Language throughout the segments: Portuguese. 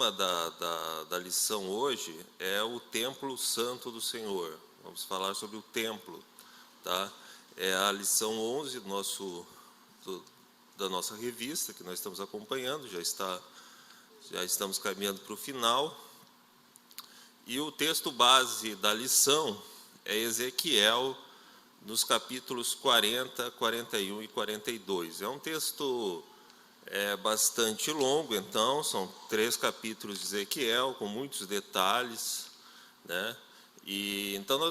tema da lição hoje é o Templo Santo do Senhor. Vamos falar sobre o templo, tá? É a lição 11 da nossa revista, que nós estamos acompanhando, já estamos caminhando para o final. E o texto base da lição é Ezequiel, nos capítulos 40, 41 e 42. É um texto bastante longo, então, são 3 capítulos de Ezequiel, com muitos detalhes, né? E então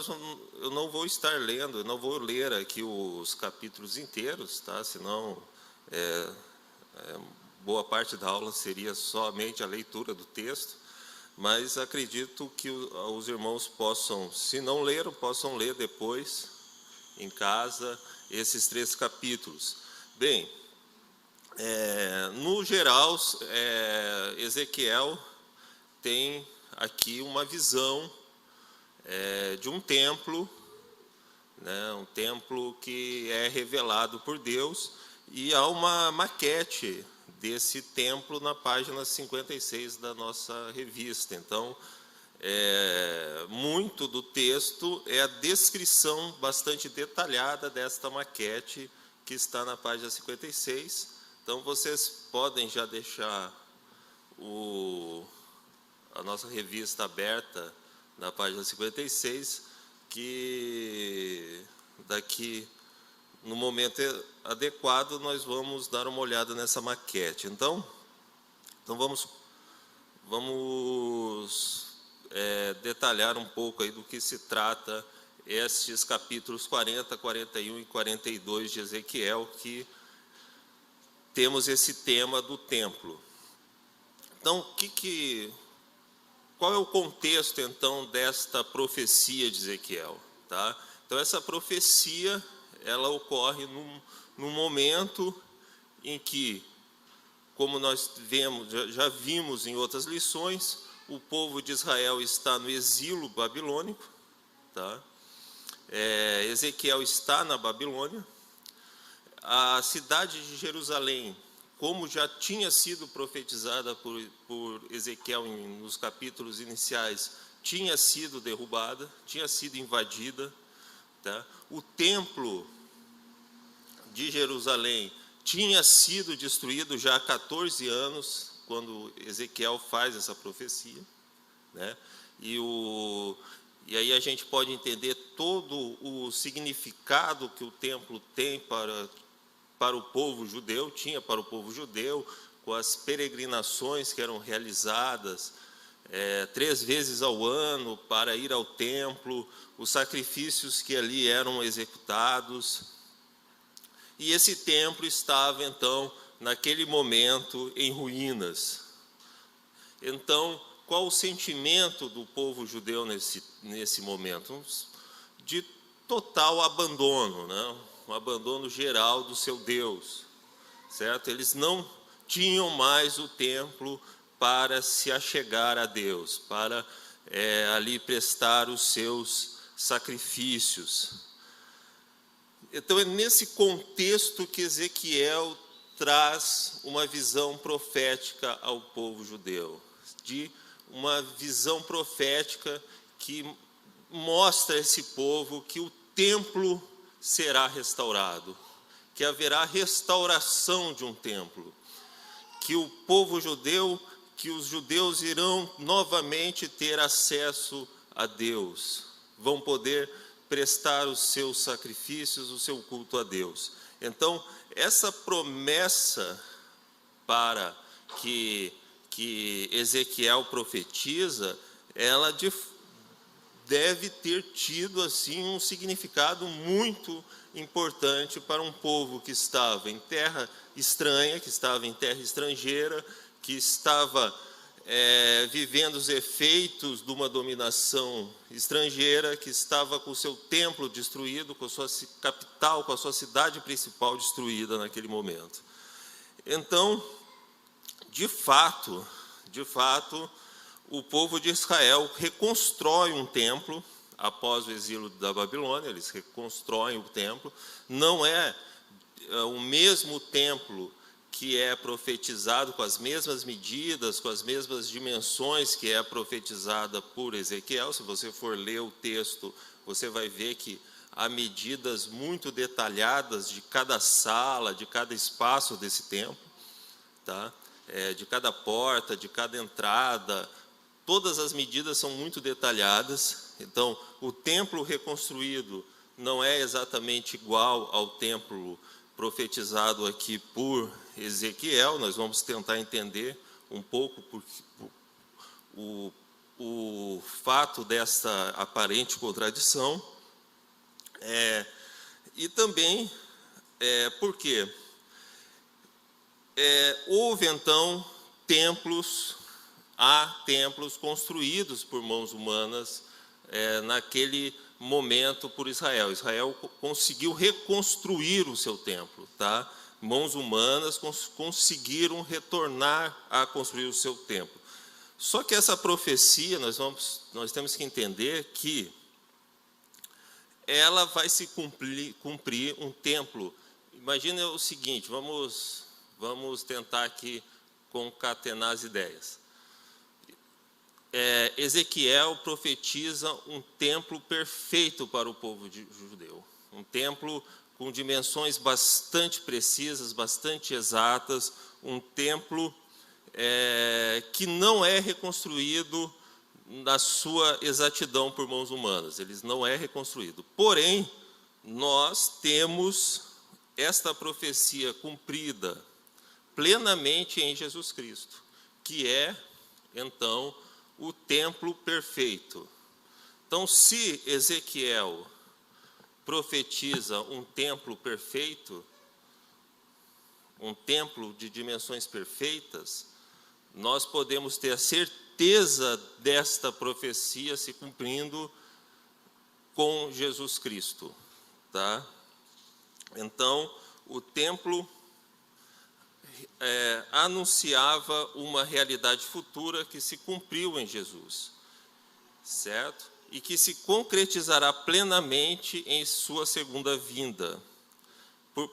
eu não vou estar lendo, eu não vou ler aqui os capítulos inteiros, tá? Senão boa parte da aula seria somente a leitura do texto, mas acredito que os irmãos possam, se não leram, possam ler depois em casa esses 3 capítulos. Bem, no geral, Ezequiel tem aqui uma visão de um templo, né, um templo que é revelado por Deus, e há uma maquete desse templo na página 56 da nossa revista. Então, muito do texto é a descrição bastante detalhada desta maquete que está na página 56. Então, vocês podem já deixar a nossa revista aberta na página 56, que daqui, no momento adequado, nós vamos dar uma olhada nessa maquete. Então vamos detalhar um pouco aí do que se trata estes capítulos 40, 41 e 42 de Ezequiel, que temos esse tema do templo. Então, qual é o contexto, então, desta profecia de Ezequiel? Tá? Então, essa profecia, ela ocorre num momento em que, como nós já vimos em outras lições, o povo de Israel está no exílio babilônico, tá? Ezequiel está na Babilônia. A cidade de Jerusalém, como já tinha sido profetizada por Ezequiel nos capítulos iniciais, tinha sido derrubada, tinha sido invadida, tá? O templo de Jerusalém tinha sido destruído já há 14 anos, quando Ezequiel faz essa profecia, né? E aí a gente pode entender todo o significado que o templo tem para o povo judeu, tinha para o povo judeu, com as peregrinações que eram realizadas 3 vezes ao ano para ir ao templo, os sacrifícios que ali eram executados. E esse templo estava, então, naquele momento, em ruínas. Então, qual o sentimento do povo judeu nesse momento? De total abandono, né? Um abandono geral do seu Deus, certo? Eles não tinham mais o templo para se achegar a Deus, para ali prestar os seus sacrifícios. Então, é nesse contexto que Ezequiel traz uma visão profética ao povo judeu, de uma visão profética que mostra a esse povo que o templo será restaurado, que haverá restauração de um templo, que o povo judeu, que os judeus irão novamente ter acesso a Deus, vão poder prestar os seus sacrifícios, o seu culto a Deus. Então, essa promessa para que Ezequiel profetiza, ela deve ter tido assim um significado muito importante para um povo que estava em terra estranha, que estava em terra estrangeira, que estava vivendo os efeitos de uma dominação estrangeira, que estava com o seu templo destruído, com a sua capital, com a sua cidade principal destruída naquele momento. Então, de fato, o povo de Israel reconstrói um templo após o exílio da Babilônia. Eles reconstroem o templo. Não é o mesmo templo que é profetizado com as mesmas medidas, com as mesmas dimensões que é profetizada por Ezequiel. Se você for ler o texto, você vai ver que há medidas muito detalhadas de cada sala, de cada espaço desse templo, tá? De cada porta, de cada entrada. Todas as medidas são muito detalhadas. Então, o templo reconstruído não é exatamente igual ao templo profetizado aqui por Ezequiel. Nós vamos tentar entender um pouco o fato dessa aparente contradição. E também, por quê? Houve, então, há templos construídos por mãos humanas naquele momento por Israel. Israel conseguiu reconstruir o seu templo, tá? Mãos humanas conseguiram retornar a construir o seu templo. Só que essa profecia, nós temos que entender que ela vai se cumprir um templo. Imagina o seguinte, vamos tentar aqui concatenar as ideias. Ezequiel profetiza um templo perfeito para o povo judeu. Um templo com dimensões bastante precisas, bastante exatas. Um templo que não é reconstruído na sua exatidão por mãos humanas. Ele não é reconstruído. Porém, nós temos esta profecia cumprida plenamente em Jesus Cristo, que é, então, o templo perfeito. Então, se Ezequiel profetiza um templo perfeito, um templo de dimensões perfeitas, nós podemos ter a certeza desta profecia se cumprindo com Jesus Cristo, tá? Então, o templo anunciava uma realidade futura que se cumpriu em Jesus, certo? E que se concretizará plenamente em sua segunda vinda,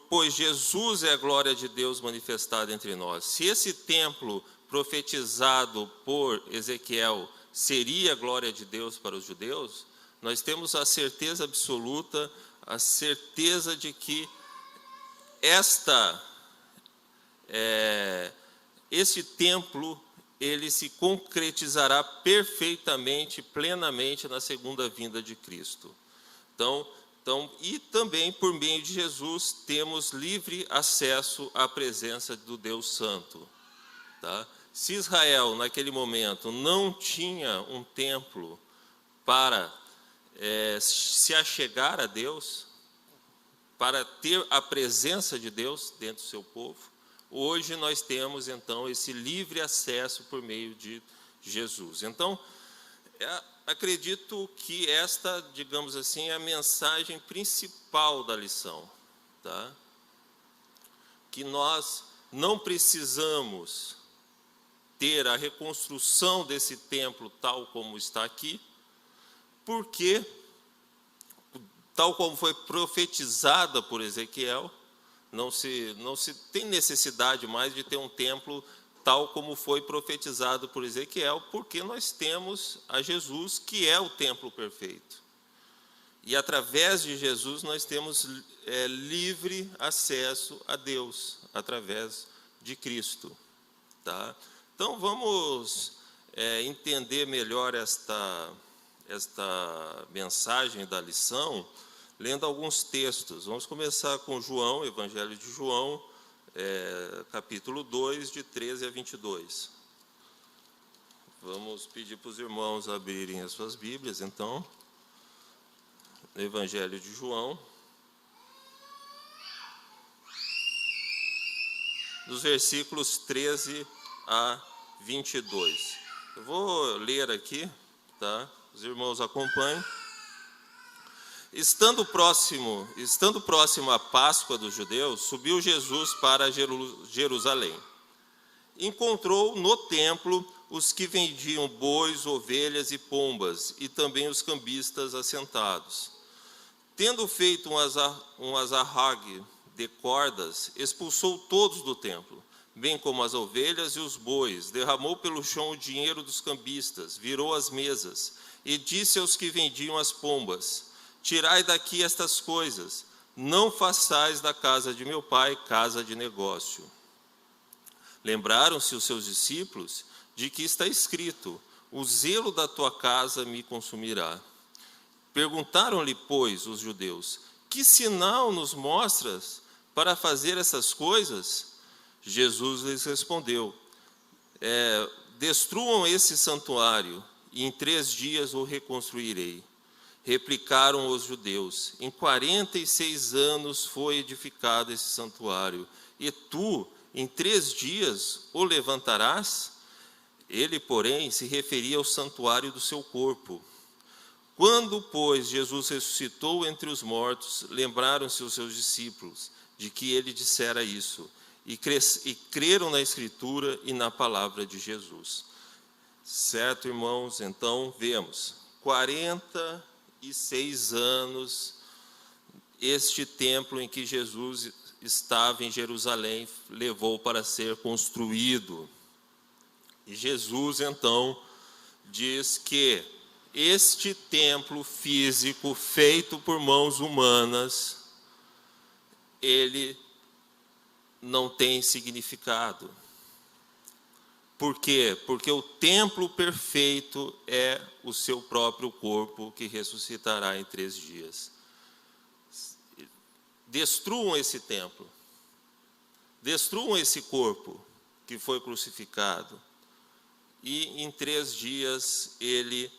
pois Jesus é a glória de Deus manifestada entre nós. Se esse templo profetizado por Ezequiel seria a glória de Deus para os judeus, nós temos a certeza absoluta, a certeza de que esse templo ele se concretizará perfeitamente, plenamente na segunda vinda de Cristo. Então, e também por meio de Jesus temos livre acesso à presença do Deus Santo, tá? Se Israel naquele momento não tinha um templo para se achegar a Deus, para ter a presença de Deus dentro do seu povo, hoje nós temos, então, esse livre acesso por meio de Jesus. Então, acredito que esta, digamos assim, é a mensagem principal da lição, tá? Que nós não precisamos ter a reconstrução desse templo tal como está aqui, porque, tal como foi profetizada por Ezequiel, não se tem necessidade mais de ter um templo tal como foi profetizado por Ezequiel, porque nós temos a Jesus, que é o templo perfeito. E através de Jesus nós temos livre acesso a Deus, através de Cristo, tá? Então vamos entender melhor esta mensagem da lição, lendo alguns textos. Vamos começar com João, Evangelho de João, capítulo 2, de 13 a 22. Vamos pedir para os irmãos abrirem as suas Bíblias, então. Evangelho de João, dos versículos 13 a 22. Eu vou ler aqui, tá? Os irmãos acompanhem. Estando próximo à Páscoa dos judeus, subiu Jesus para Jerusalém. Encontrou no templo os que vendiam bois, ovelhas e pombas, e também os cambistas assentados. Tendo feito um azarrague de cordas, expulsou todos do templo, bem como as ovelhas e os bois. Derramou pelo chão o dinheiro dos cambistas, virou as mesas, e disse aos que vendiam as pombas: tirai daqui estas coisas, não façais da casa de meu pai casa de negócio. Lembraram-se os seus discípulos de que está escrito: o zelo da tua casa me consumirá. Perguntaram-lhe, pois, os judeus: que sinal nos mostras para fazer essas coisas? Jesus lhes respondeu: destruam esse santuário, e em 3 dias o reconstruirei. Replicaram os judeus: em 46 anos foi edificado esse santuário, e tu, em 3 dias, o levantarás? Ele, porém, se referia ao santuário do seu corpo. Quando, pois, Jesus ressuscitou entre os mortos, lembraram-se os seus discípulos de que ele dissera isso, e creram na Escritura e na palavra de Jesus. Certo, irmãos? Então, vemos, 46 anos, este templo em que Jesus estava em Jerusalém, levou para ser construído. E Jesus, então, diz que este templo físico, feito por mãos humanas, ele não tem significado. Por quê? Porque o templo perfeito é o seu próprio corpo, que ressuscitará em 3 dias. Destruam esse templo. Destruam esse corpo que foi crucificado. E em 3 dias ele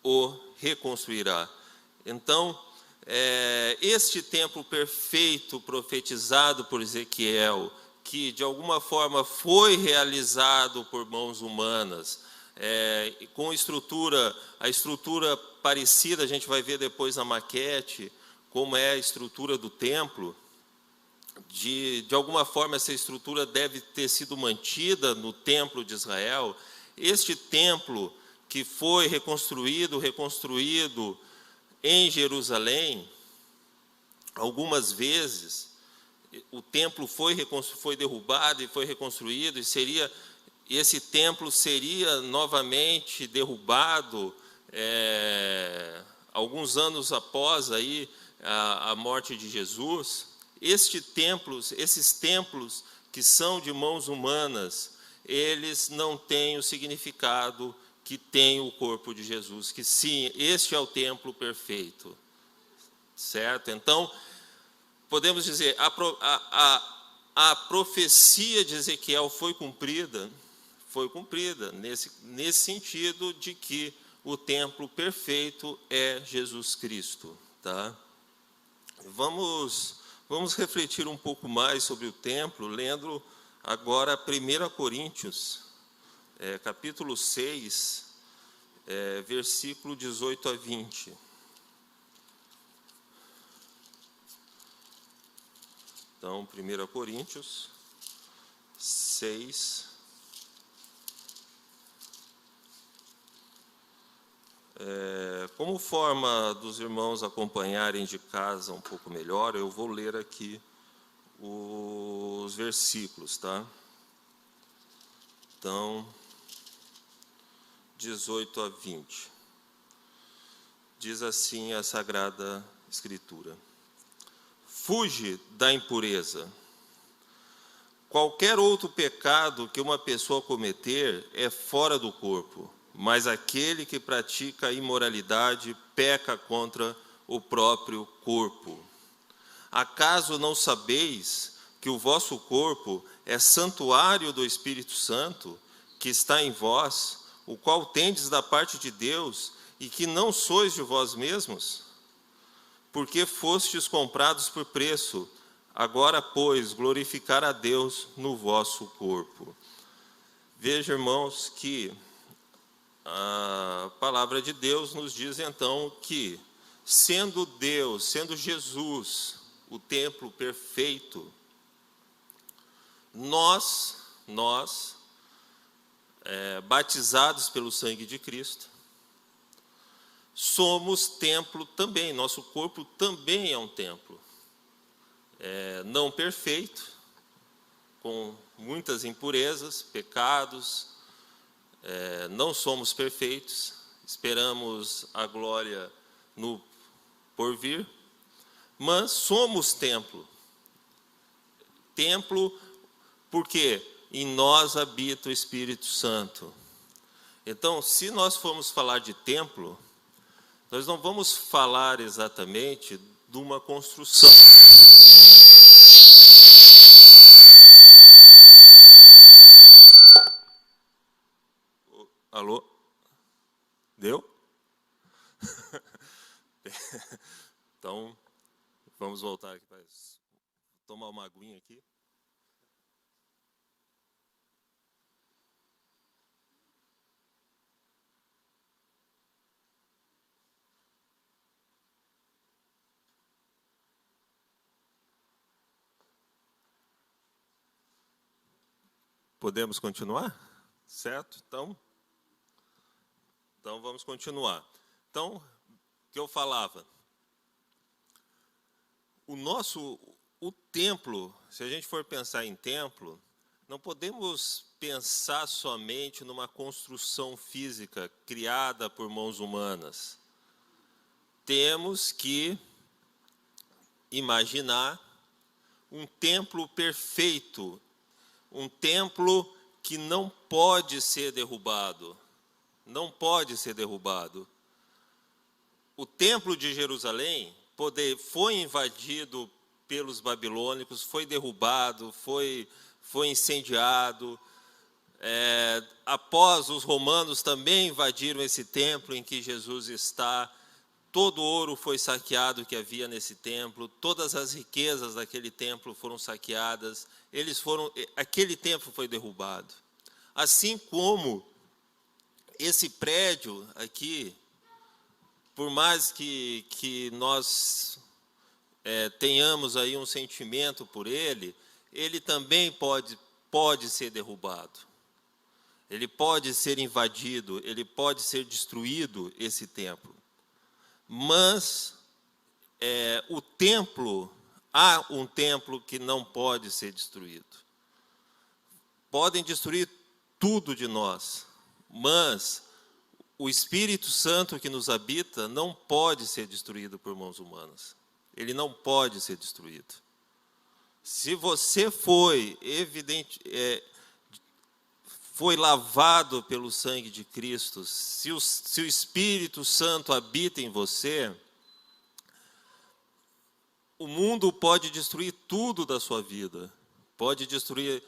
o reconstruirá. Então, este templo perfeito profetizado por Ezequiel, que de alguma forma foi realizado por mãos humanas, com a estrutura parecida, a gente vai ver depois na maquete, como é a estrutura do templo. De alguma forma essa estrutura deve ter sido mantida no templo de Israel. Este templo que foi reconstruído em Jerusalém, algumas vezes, o templo foi derrubado e foi reconstruído, e esse templo seria novamente derrubado alguns anos após aí a morte de Jesus. Esses templos que são de mãos humanas, eles não têm o significado que tem o corpo de Jesus, que sim, este é o templo perfeito, certo? Então, podemos dizer, a profecia de Ezequiel foi cumprida nesse sentido de que o templo perfeito é Jesus Cristo, tá? Vamos refletir um pouco mais sobre o templo, lendo agora 1 Coríntios, capítulo 6, versículo 18 a 20. Então, 1 Coríntios 6, como forma dos irmãos acompanharem de casa um pouco melhor, eu vou ler aqui os versículos, tá? Então, 18 a 20. Diz assim a Sagrada Escritura: fuge da impureza. Qualquer outro pecado que uma pessoa cometer é fora do corpo, mas aquele que pratica a imoralidade peca contra o próprio corpo. Acaso não sabeis que o vosso corpo é santuário do Espírito Santo, que está em vós, o qual tendes da parte de Deus, e que não sois de vós mesmos? Porque fostes comprados por preço. Agora, pois, glorificar a Deus no vosso corpo. Veja, irmãos, que a palavra de Deus nos diz, então, que sendo Deus, sendo Jesus o templo perfeito, nós batizados pelo sangue de Cristo, somos templo também. Nosso corpo também é um templo. Não perfeito, com muitas impurezas, pecados, não somos perfeitos, esperamos a glória no porvir, mas somos templo. Templo porque em nós habita o Espírito Santo. Então, se nós formos falar de templo, nós não vamos falar exatamente de uma construção. Alô? Deu? Então, vamos voltar aqui para tomar uma aguinha aqui. Podemos continuar? Certo? Então vamos continuar. Então, o que eu falava? O templo, se a gente for pensar em templo, não podemos pensar somente numa construção física criada por mãos humanas. Temos que imaginar um templo perfeito, um templo que não pode ser derrubado. Não pode ser derrubado. O templo de Jerusalém foi invadido pelos babilônicos, foi derrubado, foi incendiado. Após os romanos também invadiram esse templo em que Jesus está. Todo o ouro foi saqueado que havia nesse templo, todas as riquezas daquele templo foram saqueadas, aquele templo foi derrubado. Assim como esse prédio aqui, por mais que nós tenhamos aí um sentimento por ele também pode ser derrubado. Ele pode ser invadido, ele pode ser destruído, esse templo. Mas há um templo que não pode ser destruído. Podem destruir tudo de nós, mas o Espírito Santo que nos habita não pode ser destruído por mãos humanas. Ele não pode ser destruído. Se você foi lavado pelo sangue de Cristo, se o Espírito Santo habita em você, o mundo pode destruir tudo da sua vida, pode destruir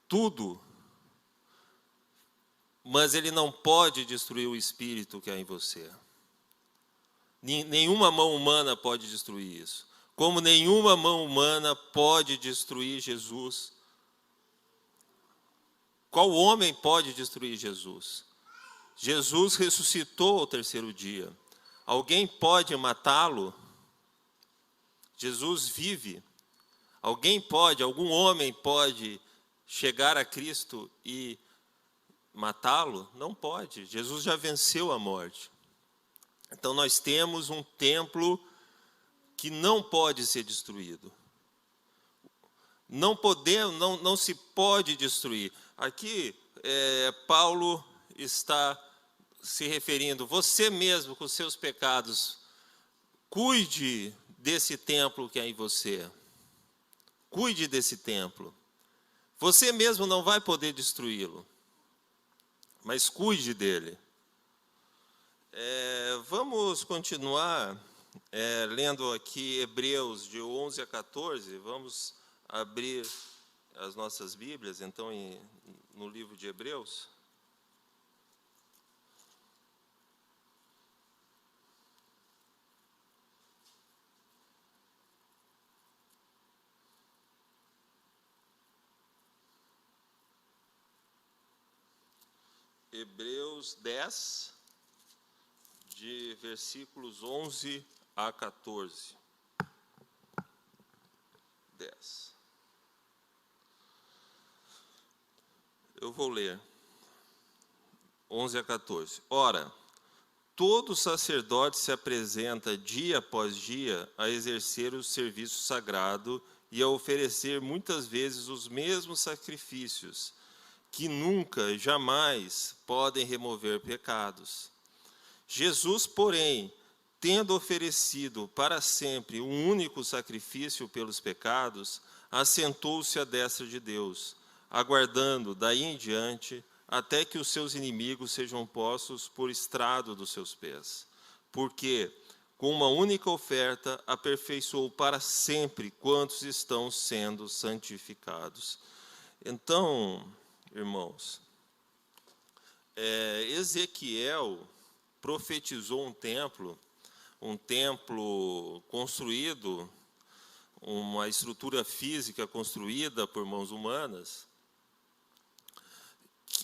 tudo, mas ele não pode destruir o Espírito que há em você. Nenhuma mão humana pode destruir isso. Como nenhuma mão humana pode destruir Jesus. Qual homem pode destruir Jesus? Jesus ressuscitou ao terceiro dia. Alguém pode matá-lo? Jesus vive. Algum homem pode chegar a Cristo e matá-lo? Não pode. Jesus já venceu a morte. Então nós temos um templo que não pode ser destruído. Não se pode destruir. Aqui Paulo está se referindo, você mesmo com seus pecados, cuide desse templo que há em você. Cuide desse templo. Você mesmo não vai poder destruí-lo, mas cuide dele. Vamos continuar lendo aqui Hebreus de 11 a 14. Vamos abrir as nossas Bíblias, então, no livro de Hebreus. Hebreus 10, de versículos 11 a 14. 10. Eu vou ler. 11 a 14. Ora, todo sacerdote se apresenta dia após dia a exercer o serviço sagrado e a oferecer muitas vezes os mesmos sacrifícios, que nunca, jamais podem remover pecados. Jesus, porém, tendo oferecido para sempre um único sacrifício pelos pecados, assentou-se à destra de Deus, aguardando daí em diante até que os seus inimigos sejam postos por estrado dos seus pés. Porque, com uma única oferta, aperfeiçoou para sempre quantos estão sendo santificados. Então, irmãos, Ezequiel profetizou um templo construído, uma estrutura física construída por mãos humanas,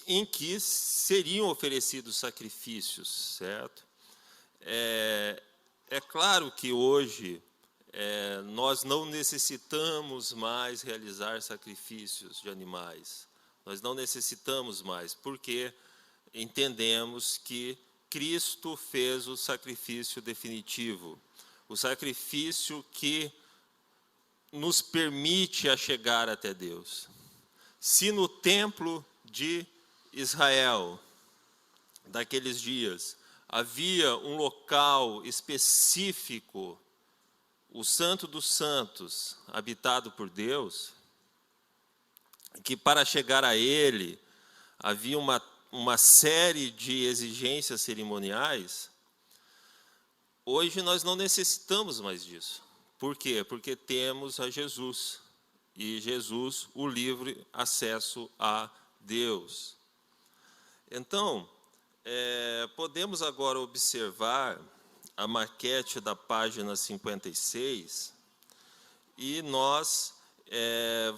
em que seriam oferecidos sacrifícios, certo? É claro que hoje nós não necessitamos mais realizar sacrifícios de animais. Nós não necessitamos mais, porque entendemos que Cristo fez o sacrifício definitivo, o sacrifício que nos permite a chegar até Deus. Se no templo de Israel, daqueles dias, havia um local específico, o Santo dos Santos, habitado por Deus, que para chegar a ele havia uma série de exigências cerimoniais, hoje nós não necessitamos mais disso. Por quê? Porque temos a Jesus, e Jesus, o livre acesso a Deus. Então, podemos agora observar a maquete da página 56, e nós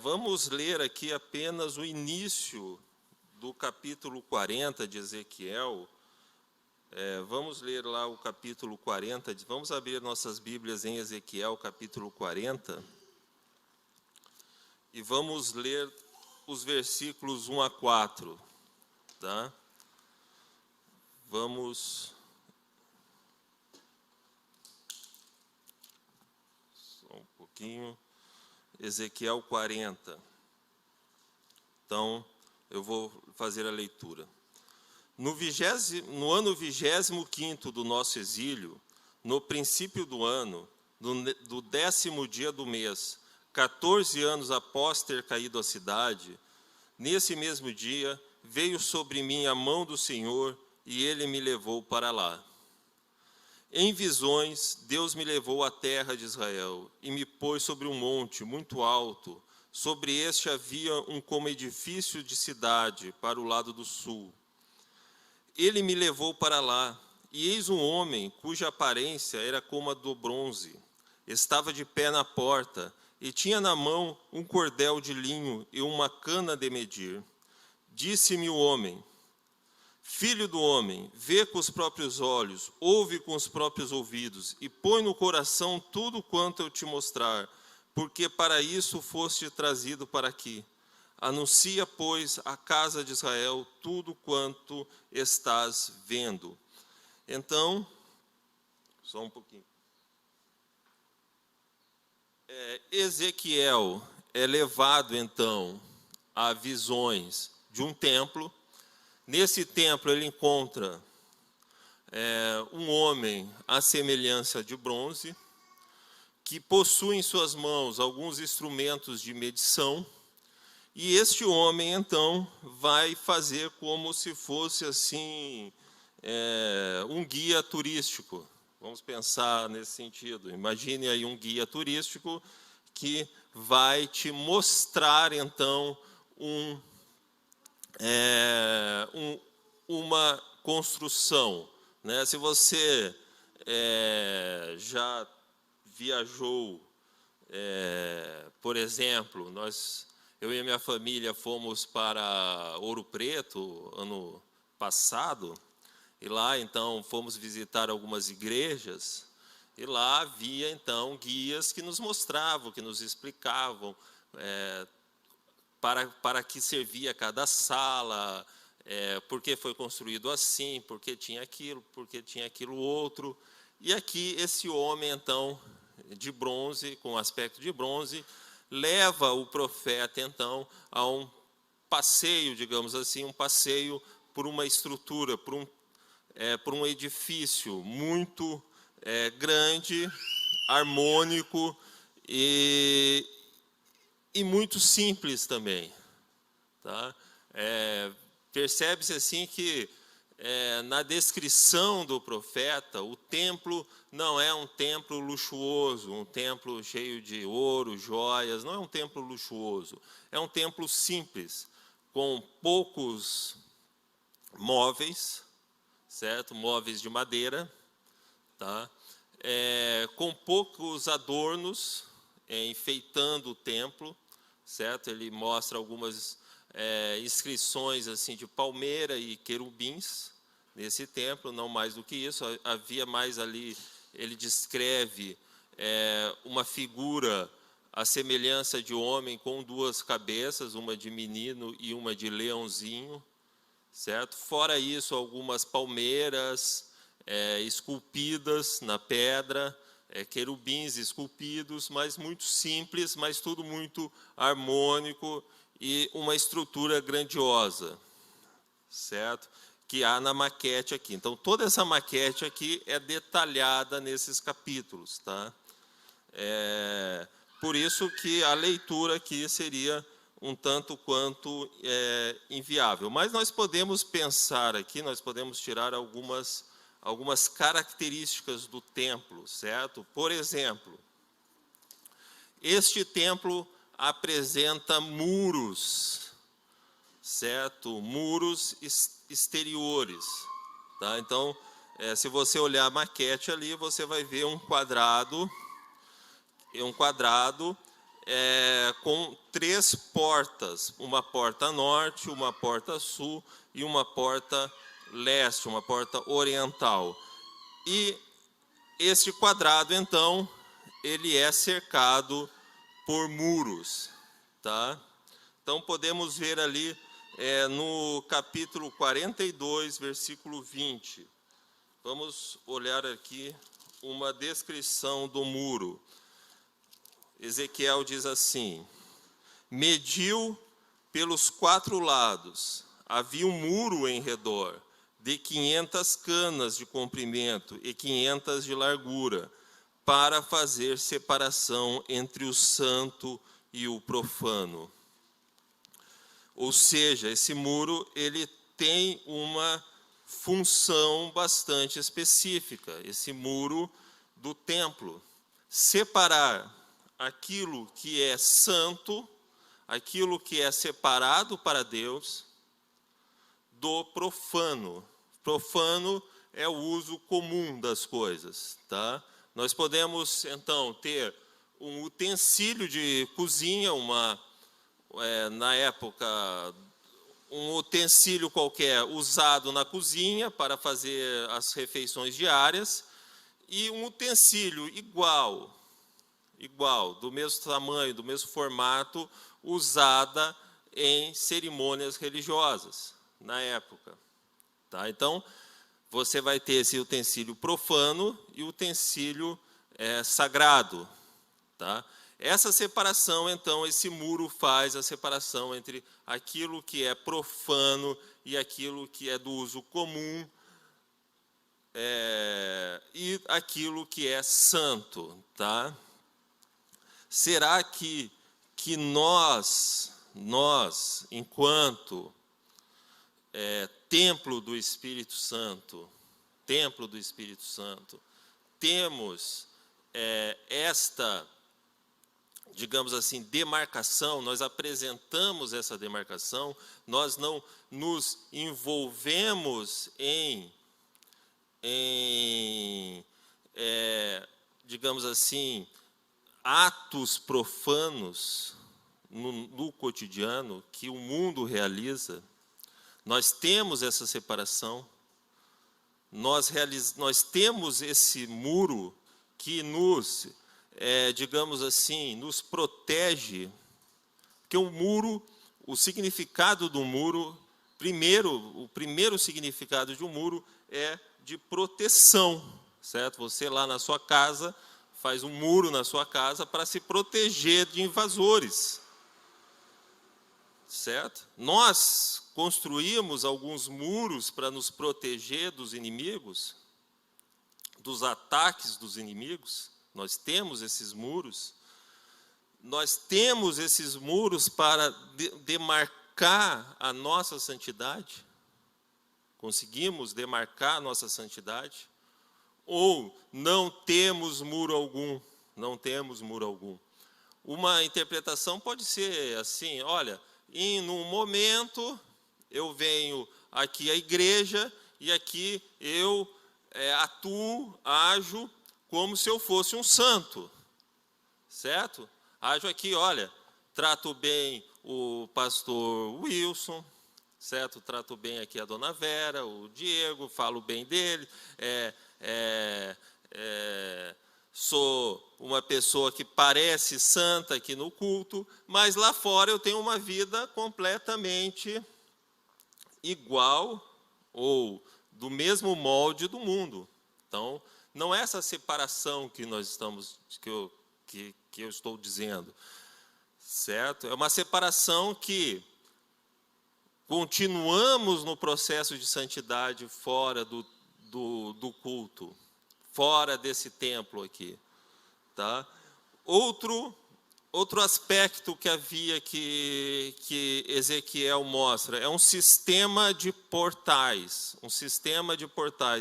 vamos ler aqui apenas o início do capítulo 40 de Ezequiel. Vamos ler lá o capítulo 40, vamos abrir nossas Bíblias em Ezequiel, capítulo 40, e vamos ler os versículos 1 a 4, tá? Vamos... Só um pouquinho. Ezequiel 40. Então, eu vou fazer a leitura. No ano 25º do nosso exílio, no princípio do ano, do 10º dia do mês, 14 anos após ter caído a cidade, nesse mesmo dia, veio sobre mim a mão do Senhor, e ele me levou para lá. Em visões, Deus me levou à terra de Israel, e me pôs sobre um monte muito alto. Sobre este havia como edifício de cidade, para o lado do sul. Ele me levou para lá, e eis um homem, cuja aparência era como a do bronze. Estava de pé na porta, e tinha na mão um cordel de linho e uma cana de medir. Disse-me o homem: Filho do homem, vê com os próprios olhos, ouve com os próprios ouvidos, e põe no coração tudo quanto eu te mostrar, porque para isso foste trazido para aqui. Anuncia, pois, à casa de Israel tudo quanto estás vendo. Então, só um pouquinho. Ezequiel é levado, então, a visões de um templo. Nesse templo ele encontra um homem à semelhança de bronze, que possui em suas mãos alguns instrumentos de medição, e este homem, então, vai fazer como se fosse assim um guia turístico. Vamos pensar nesse sentido. Imagine aí um guia turístico que vai te mostrar, então, uma construção, né? Se você já viajou, por exemplo, eu e a minha família fomos para Ouro Preto ano passado, e lá então fomos visitar algumas igrejas, e lá havia então guias que nos mostravam, que nos explicavam para que servia cada sala, por que foi construído assim, por que tinha aquilo outro. E aqui esse homem, então, de bronze, com aspecto de bronze, leva o profeta, então, a um passeio, digamos assim, um passeio por uma estrutura, por um edifício muito grande, harmônico e muito simples também. Tá? Percebe-se assim que na descrição do profeta, o templo não é um templo luxuoso, um templo cheio de ouro, joias, não é um templo luxuoso, é um templo simples, com poucos móveis, certo? Móveis de madeira, tá? Com poucos adornos, enfeitando o templo, certo? Ele mostra algumas inscrições assim de palmeira e querubins nesse templo, não mais do que isso. Havia mais ali, ele descreve uma figura à semelhança de homem com duas cabeças, uma de menino e uma de leãozinho, certo? Fora isso, algumas palmeiras esculpidas na pedra, querubins esculpidos, mas muito simples, mas tudo muito harmônico e uma estrutura grandiosa, certo? Que há na maquete aqui. Então, toda essa maquete aqui é detalhada nesses capítulos, tá? Por isso que a leitura aqui seria um tanto quanto inviável. Mas nós podemos pensar aqui, nós podemos tirar algumas características do templo, certo? Por exemplo, este templo apresenta muros, certo? Muros exteriores, tá? Então, se você olhar a maquete ali, você vai ver um quadrado com 3 portas, uma porta norte, uma porta sul e uma porta leste, uma porta oriental. E este quadrado, então, ele é cercado por muros, tá? Então, podemos ver ali no capítulo 42, versículo 20. Vamos olhar aqui uma descrição do muro. Ezequiel diz assim: mediu pelos 4 lados, havia um muro em redor, de 500 canas de comprimento e 500 de largura, para fazer separação entre o santo e o profano. Ou seja, esse muro ele tem uma função bastante específica, esse muro do templo, separar aquilo que é santo, aquilo que é separado para Deus, do profano. Profano é o uso comum das coisas, tá? Nós podemos, então, ter um utensílio de cozinha, na época, um utensílio qualquer usado na cozinha para fazer as refeições diárias, e um utensílio igual, do mesmo tamanho, do mesmo formato, usada em cerimônias religiosas na época. Tá? Então, você vai ter esse utensílio profano e o utensílio sagrado. Tá? Essa separação, então, esse muro faz a separação entre aquilo que é profano e aquilo que é do uso comum, e aquilo que é santo. Tá? Será que nós, enquanto templo do Espírito Santo, temos esta, digamos assim, demarcação, nós apresentamos essa demarcação, nós não nos envolvemos digamos assim, atos profanos no cotidiano que o mundo realiza. Nós temos essa separação, nós temos esse muro que nos, digamos assim, nos protege, porque o muro, o significado do muro, o primeiro significado de um muro é de proteção, certo? Você lá na sua casa faz um muro na sua casa para se proteger de invasores. Certo? Nós construímos alguns muros para nos proteger dos inimigos, dos ataques dos inimigos. Nós temos esses muros. Nós temos esses muros para demarcar a nossa santidade. Conseguimos demarcar a nossa santidade? Ou não temos muro algum? Não temos muro algum. Uma interpretação pode ser assim, olha, num momento eu venho aqui à igreja e aqui eu atuo, ajo como se eu fosse um santo, certo? Ajo aqui, olha, trato bem o pastor Wilson, certo? Trato bem aqui a dona Vera, o Diego, falo bem dele, sou uma pessoa que parece santa aqui no culto, mas lá fora eu tenho uma vida completamente igual ou do mesmo molde do mundo. Então, não é essa separação que nós estamos, que eu estou dizendo, certo? É uma separação que continuamos no processo de santidade fora do culto, fora desse templo aqui, tá? Outro aspecto que havia que Ezequiel mostra é um sistema de portais,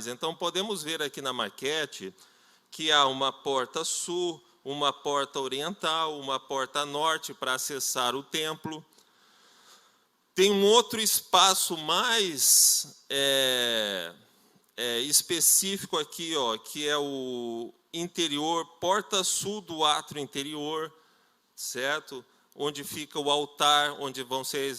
Então podemos ver aqui na maquete que há uma porta sul, uma porta oriental, uma porta norte para acessar o templo. Tem um outro espaço mais específico aqui, ó, que é o interior, porta sul do átrio interior, certo? Onde fica o altar, onde vão ser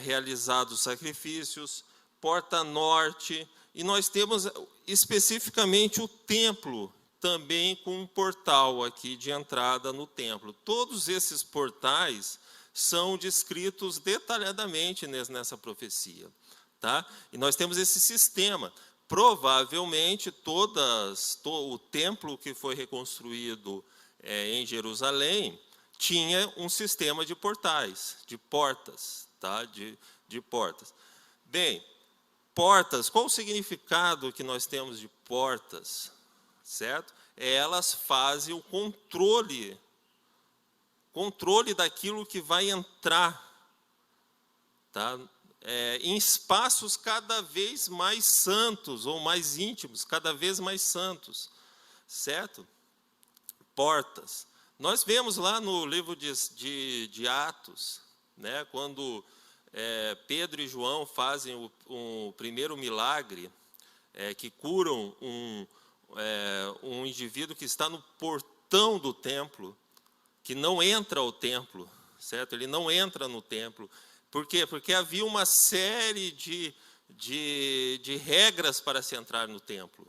realizados os sacrifícios, porta norte, e nós temos especificamente o templo, também com um portal aqui de entrada no templo. Todos esses portais são descritos detalhadamente nessa profecia, tá? E nós temos esse sistema. Provavelmente, o templo que foi reconstruído em Jerusalém tinha um sistema de portais, de portas, tá? De portas. Bem, portas, qual o significado que nós temos de portas, certo? Elas fazem o controle daquilo que vai entrar, tá? Em espaços cada vez mais santos, ou mais íntimos, cada vez mais santos, certo? Portas. Nós vemos lá no livro de Atos, né, quando Pedro e João fazem o primeiro milagre, que curam um indivíduo que está no portão do templo, que não entra ao templo, certo? Ele não entra no templo. Por quê? Porque havia uma série de regras para se entrar no templo.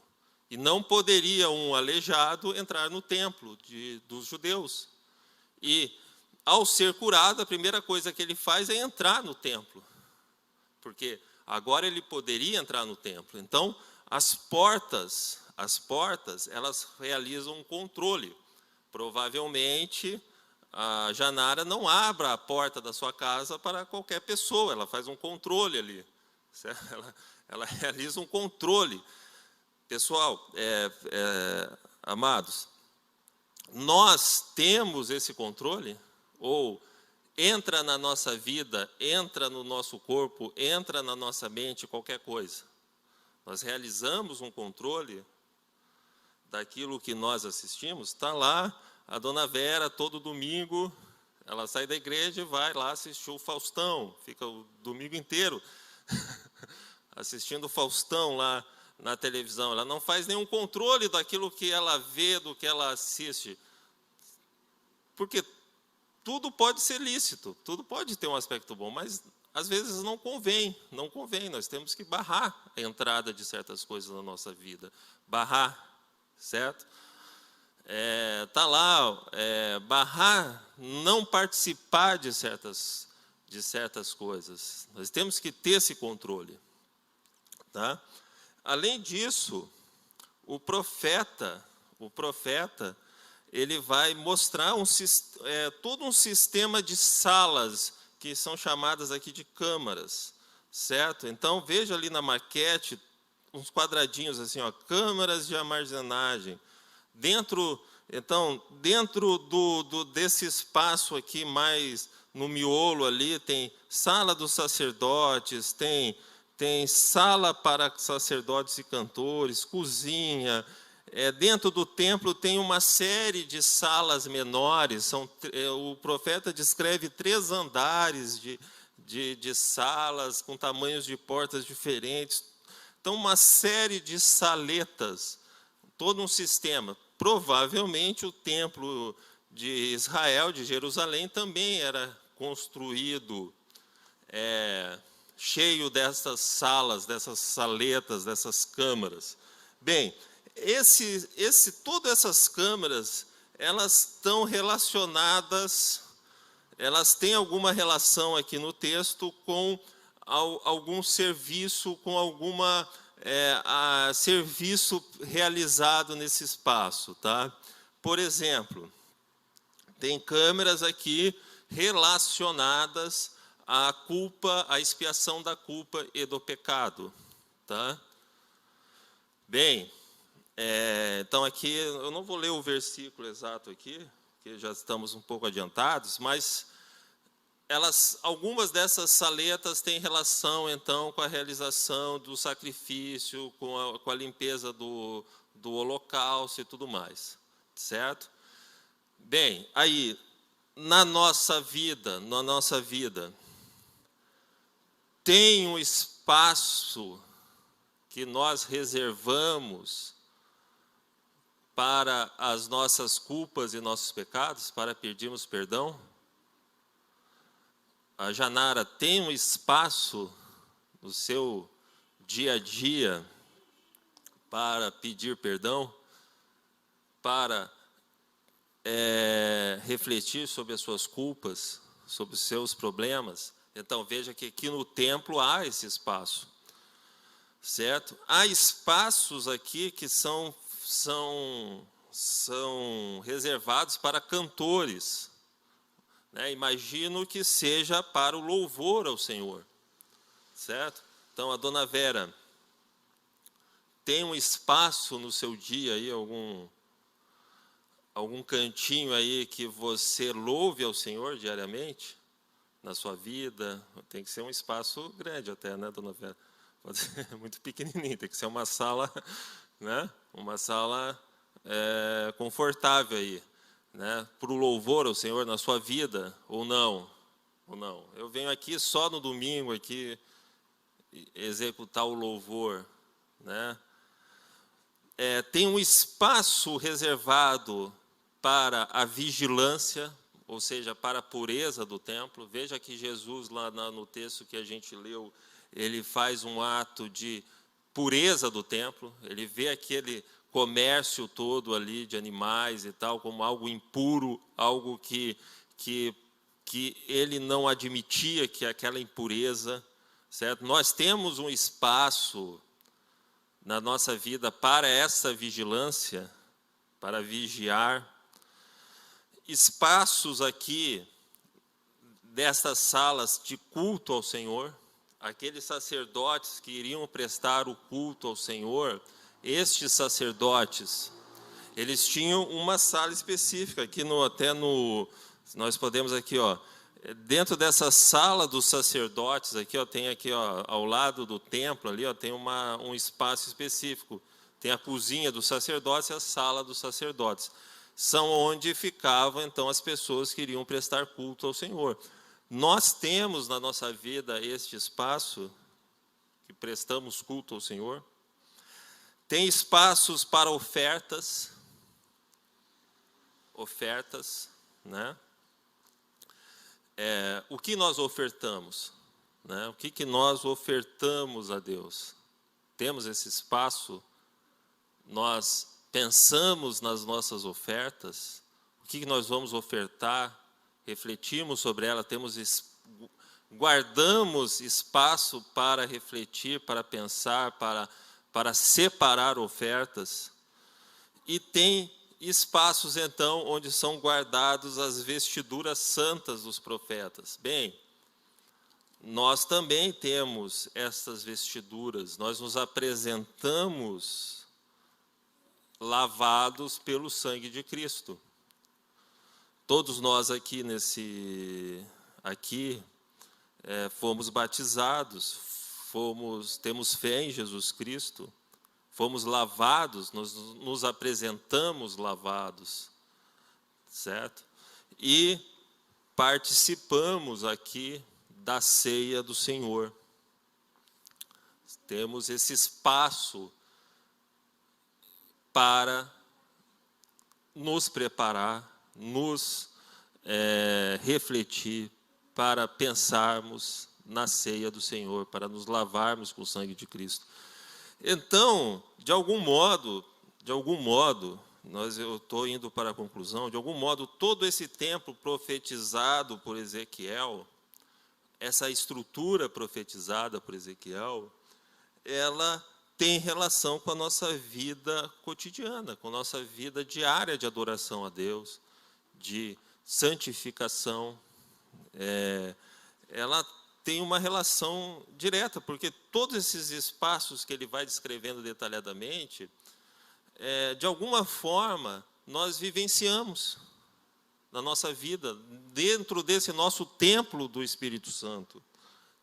E não poderia um aleijado entrar no templo dos judeus. E, ao ser curado, a primeira coisa que ele faz é entrar no templo. Porque agora ele poderia entrar no templo. Então, as portas, elas realizam um controle. Provavelmente, a Janara não abra a porta da sua casa para qualquer pessoa, ela faz um controle ali. Ela realiza um controle. Pessoal, amados, nós temos esse controle? Ou entra na nossa vida, entra no nosso corpo, entra na nossa mente, qualquer coisa? Nós realizamos um controle daquilo que nós assistimos? Está lá a dona Vera, todo domingo, ela sai da igreja e vai lá assistir o Faustão, fica o domingo inteiro assistindo o Faustão lá na televisão. Ela não faz nenhum controle daquilo que ela vê, do que ela assiste. Porque tudo pode ser lícito, tudo pode ter um aspecto bom, mas às vezes não convém. Nós temos que barrar a entrada de certas coisas na nossa vida. Barrar, certo? Tá lá, barrar, não participar de certas coisas. Nós temos que ter esse controle, tá? Além disso, o profeta, ele vai mostrar todo um sistema de salas, que são chamadas aqui de câmaras, certo? Então, veja ali na maquete, uns quadradinhos assim, ó, câmaras de armazenagem. Dentro desse espaço aqui, mais no miolo ali, tem sala dos sacerdotes, tem sala para sacerdotes e cantores, cozinha. Dentro do templo tem uma série de salas menores. O profeta descreve 3 andares de salas com tamanhos de portas diferentes. Então, uma série de saletas, todo um sistema. Provavelmente o templo de Israel, de Jerusalém, também era construído cheio dessas salas, dessas saletas, dessas câmaras. Bem, todas essas câmaras, elas estão relacionadas, elas têm alguma relação aqui no texto com algum serviço, com alguma serviço realizado nesse espaço, tá? Por exemplo, tem câmeras aqui relacionadas à culpa, à expiação da culpa e do pecado, tá? Bem, então aqui eu não vou ler o versículo exato aqui, porque já estamos um pouco adiantados, mas algumas dessas saletas têm relação, então, com a realização do sacrifício, com a limpeza do holocausto e tudo mais, certo? Bem, aí, na nossa vida, tem um espaço que nós reservamos para as nossas culpas e nossos pecados, para pedirmos perdão? A Janara tem um espaço no seu dia a dia para pedir perdão, para refletir sobre as suas culpas, sobre os seus problemas? Então, veja que aqui no templo há esse espaço, certo? Há espaços aqui que são reservados para cantores. Imagino que seja para o louvor ao Senhor, certo? Então, a dona Vera tem um espaço no seu dia aí, algum cantinho aí que você louve ao Senhor diariamente na sua vida? Tem que ser um espaço grande até, né, dona Vera? Pode ser muito pequenininho, tem que ser uma sala, né? Uma sala confortável aí, né, para o louvor ao Senhor na sua vida, ou não? Eu venho aqui só no domingo aqui executar o louvor, né? Tem um espaço reservado para a vigilância, ou seja, para a pureza do templo. Veja que Jesus, lá no texto que a gente leu, ele faz um ato de pureza do templo. Ele vê aquele comércio todo ali de animais e tal como algo impuro, algo que ele não admitia, que é aquela impureza, certo? Nós temos um espaço na nossa vida para essa vigilância, para vigiar. Espaços aqui dessas salas de culto ao Senhor, aqueles sacerdotes que iriam prestar o culto ao Senhor. Estes sacerdotes, eles tinham uma sala específica, aqui nós podemos aqui, ó, dentro dessa sala dos sacerdotes, aqui, ó, tem aqui, ó, ao lado do templo, ali, ó, tem um espaço específico. Tem a cozinha dos sacerdotes e a sala dos sacerdotes. São onde ficavam, então, as pessoas que iriam prestar culto ao Senhor. Nós temos na nossa vida este espaço, que prestamos culto ao Senhor. Tem espaços para ofertas, né? O que nós ofertamos? Né? O que nós ofertamos a Deus? Temos esse espaço? Nós pensamos nas nossas ofertas? O que nós vamos ofertar? Refletimos sobre ela? Guardamos espaço para refletir, para pensar, para separar ofertas? E tem espaços, então, onde são guardados as vestiduras santas dos profetas. Bem, nós também temos essas vestiduras, nós nos apresentamos lavados pelo sangue de Cristo. Todos nós aqui fomos batizados, temos fé em Jesus Cristo, fomos lavados, nos apresentamos lavados, certo? E participamos aqui da ceia do Senhor. Temos esse espaço para nos preparar, nos refletir, para pensarmos na ceia do Senhor, para nos lavarmos com o sangue de Cristo. Então, de algum modo, eu estou indo para a conclusão, de algum modo, todo esse tempo profetizado por Ezequiel, essa estrutura profetizada por Ezequiel, ela tem relação com a nossa vida cotidiana, com a nossa vida diária de adoração a Deus, de santificação. Ela tem uma relação direta, porque todos esses espaços que ele vai descrevendo detalhadamente, de alguma forma, nós vivenciamos na nossa vida, dentro desse nosso templo do Espírito Santo.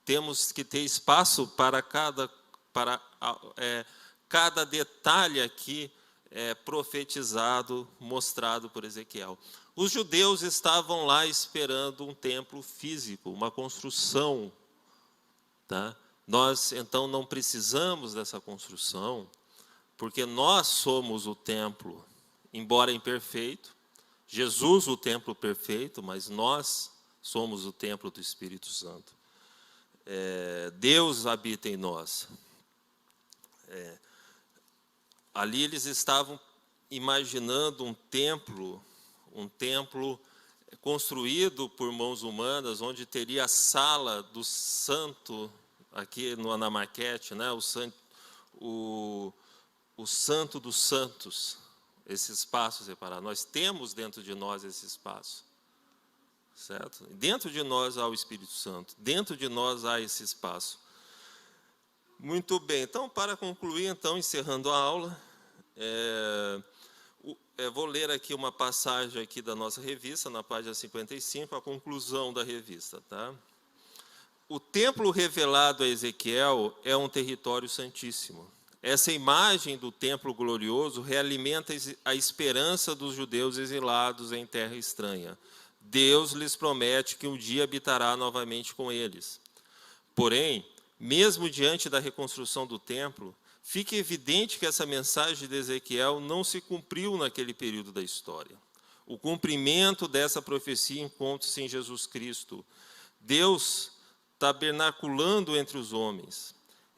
Temos que ter espaço para cada detalhe aqui profetizado, mostrado por Ezequiel. Os judeus estavam lá esperando um templo físico, uma construção. Tá? Nós, então, não precisamos dessa construção, porque nós somos o templo, embora imperfeito, Jesus o templo perfeito, mas nós somos o templo do Espírito Santo. Deus habita em nós. Ali eles estavam imaginando um templo construído por mãos humanas, onde teria a sala do santo, aqui na maquete, né, o santo dos santos, esse espaço separado. Nós temos dentro de nós esse espaço, certo? Dentro de nós há o Espírito Santo, dentro de nós há esse espaço. Muito bem, então, para concluir, então, encerrando a aula, vou ler aqui uma passagem aqui da nossa revista, na página 55, a conclusão da revista. Tá? O templo revelado a Ezequiel é um território santíssimo. Essa imagem do templo glorioso realimenta a esperança dos judeus exilados em terra estranha. Deus lhes promete que um dia habitará novamente com eles. Porém, mesmo diante da reconstrução do templo, fica evidente que essa mensagem de Ezequiel não se cumpriu naquele período da história. O cumprimento dessa profecia encontra-se em Jesus Cristo. Deus tabernaculando entre os homens.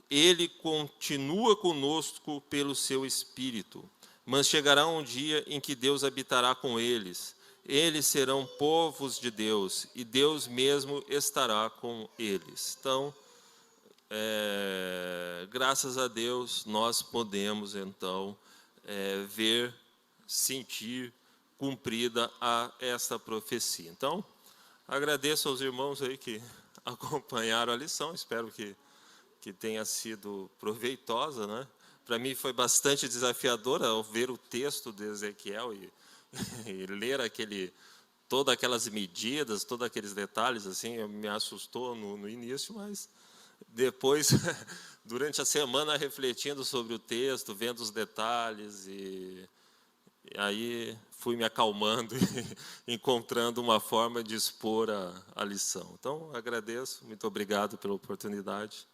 Ele continua conosco pelo seu Espírito, mas chegará um dia em que Deus habitará com eles. Eles serão povos de Deus, e Deus mesmo estará com eles. Então, graças a Deus, nós podemos, então, ver, sentir cumprida esta profecia. Então, agradeço aos irmãos aí que acompanharam a lição, espero que tenha sido proveitosa, né? Para mim foi bastante desafiadora ao ver o texto de Ezequiel e ler todas aquelas medidas, todos aqueles detalhes, assim, me assustou no início, mas depois, durante a semana, refletindo sobre o texto, vendo os detalhes, e aí fui me acalmando e encontrando uma forma de expor a lição. Então, agradeço, muito obrigado pela oportunidade.